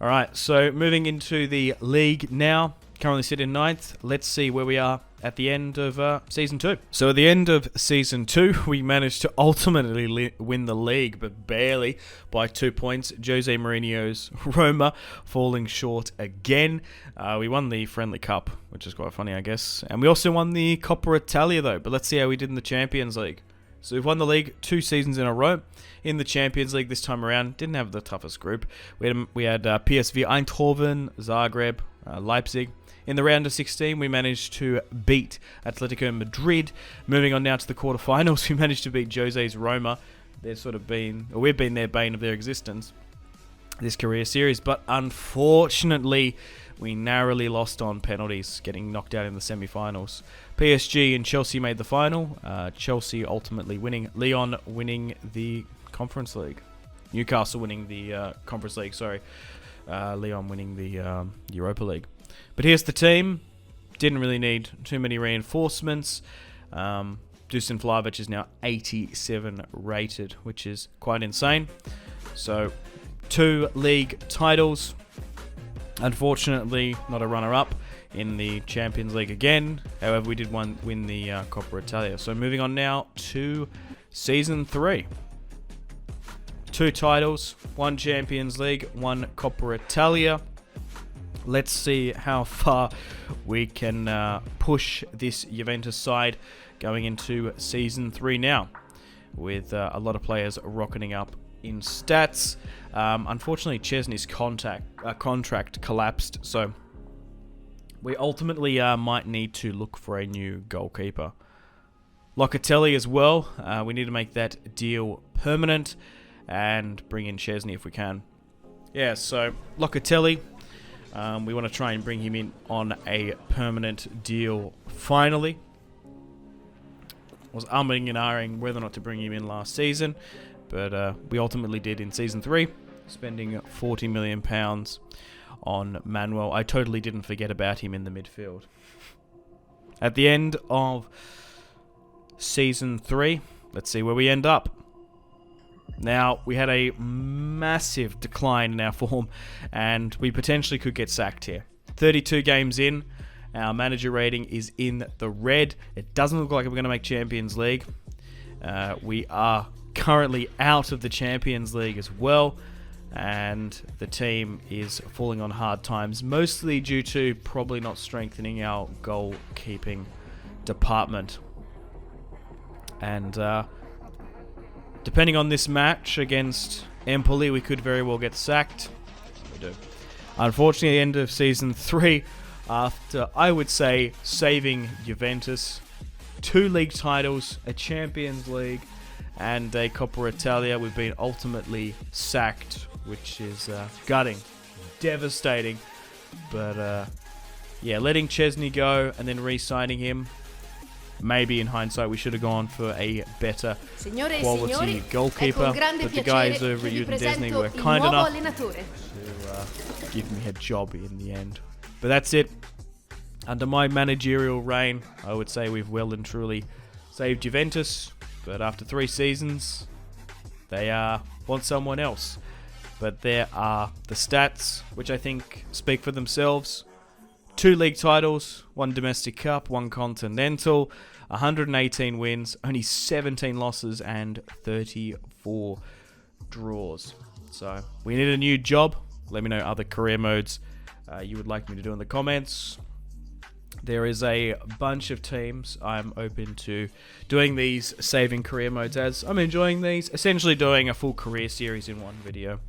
All right, so moving into the league now. Currently sit in 9th. Let's see where we are at the end of Season 2. So at the end of Season 2, we managed to ultimately win the league, but barely, by 2 points. Jose Mourinho's Roma falling short again. We won the Friendly Cup, which is quite funny, I guess. And we also won the Coppa Italia, though. But let's see how we did in the Champions League. So we've won the league 2 seasons in a row. In the Champions League this time around, didn't have the toughest group. We had PSV Eindhoven, Zagreb, Leipzig. In the round of 16, we managed to beat Atletico Madrid. Moving on now to the quarterfinals, we managed to beat Jose's Roma. We've been their bane of their existence this career series, but unfortunately, we narrowly lost on penalties, getting knocked out in the semi-finals. PSG and Chelsea made the final. Chelsea ultimately winning. Lyon winning the Conference League. Newcastle winning the Conference League, sorry. Lyon winning the Europa League. But here's the team. Didn't really need too many reinforcements. Dusan Vlahovic is now 87 rated, which is quite insane. So, 2 league titles. Unfortunately, not a runner-up in the Champions League again. However, we did win the Coppa Italia. So moving on now to Season 3. 2 titles, 1 Champions League, 1 Coppa Italia. let's see how far we can push this Juventus side going into Season 3 now, with a lot of players rocketing up in stats. Unfortunately, Chesney's contract collapsed, so we ultimately might need to look for a new goalkeeper. Locatelli as well. We need to make that deal permanent and bring in Chesney if we can. Yeah, so Locatelli, we want to try and bring him in on a permanent deal finally. Was umming and ahhing whether or not to bring him in last season, but we ultimately did in Season 3, spending £40 million on Manuel. I totally didn't forget about him in the midfield. At the end of Season 3, let's see where we end up. Now, we had a massive decline in our form, and we potentially could get sacked here. 32 games in, our manager rating is in the red. It doesn't look like we're going to make Champions League. We are currently out of the Champions League as well, and the team is falling on hard times, mostly due to probably not strengthening our goalkeeping department. And depending on this match against Empoli, we could very well get sacked. We do. Unfortunately, at the end of Season 3, after, I would say, saving Juventus, 2 league titles, a Champions League, and a Coppa Italia, we've been ultimately sacked, which is gutting, devastating. But yeah, letting Chesney go and then re-signing him, maybe in hindsight we should have gone for a better quality goalkeeper. But the guys over at Udinese were kind enough to give me a job in the end. But that's it. Under my managerial reign, I would say we've well and truly saved Juventus. But after 3 seasons, they want someone else. But there are the stats, which I think speak for themselves. 2 league titles, 1 domestic cup, 1 continental, 118 wins, only 17 losses, and 34 draws. So we need a new job. Let me know other career modes you would like me to do in the comments. There is a bunch of teams I'm open to doing these saving career modes as. I'm enjoying these, essentially doing a full career series in one video.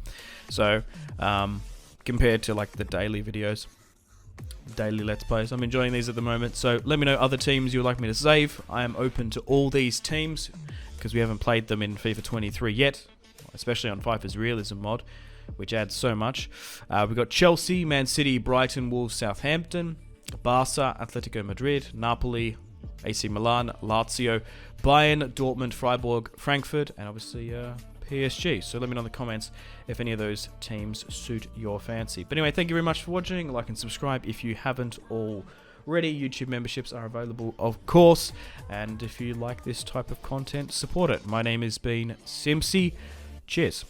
So compared to like the daily videos, daily let's plays, I'm enjoying these at the moment. So let me know other teams you would like me to save. I am open to all these teams because we haven't played them in FIFA 23 yet, especially on FIFA's Realism mod, which adds so much. We've got Chelsea, Man City, Brighton, Wolves, Southampton, Barca, Atletico Madrid, Napoli, AC Milan, Lazio, Bayern, Dortmund, Freiburg, Frankfurt, and obviously PSG. So let me know in the comments if any of those teams suit your fancy. But anyway, thank you very much for watching. Like and subscribe if you haven't already. YouTube memberships are available, of course. And if you like this type of content, support it. My name has been Simpsy. Cheers.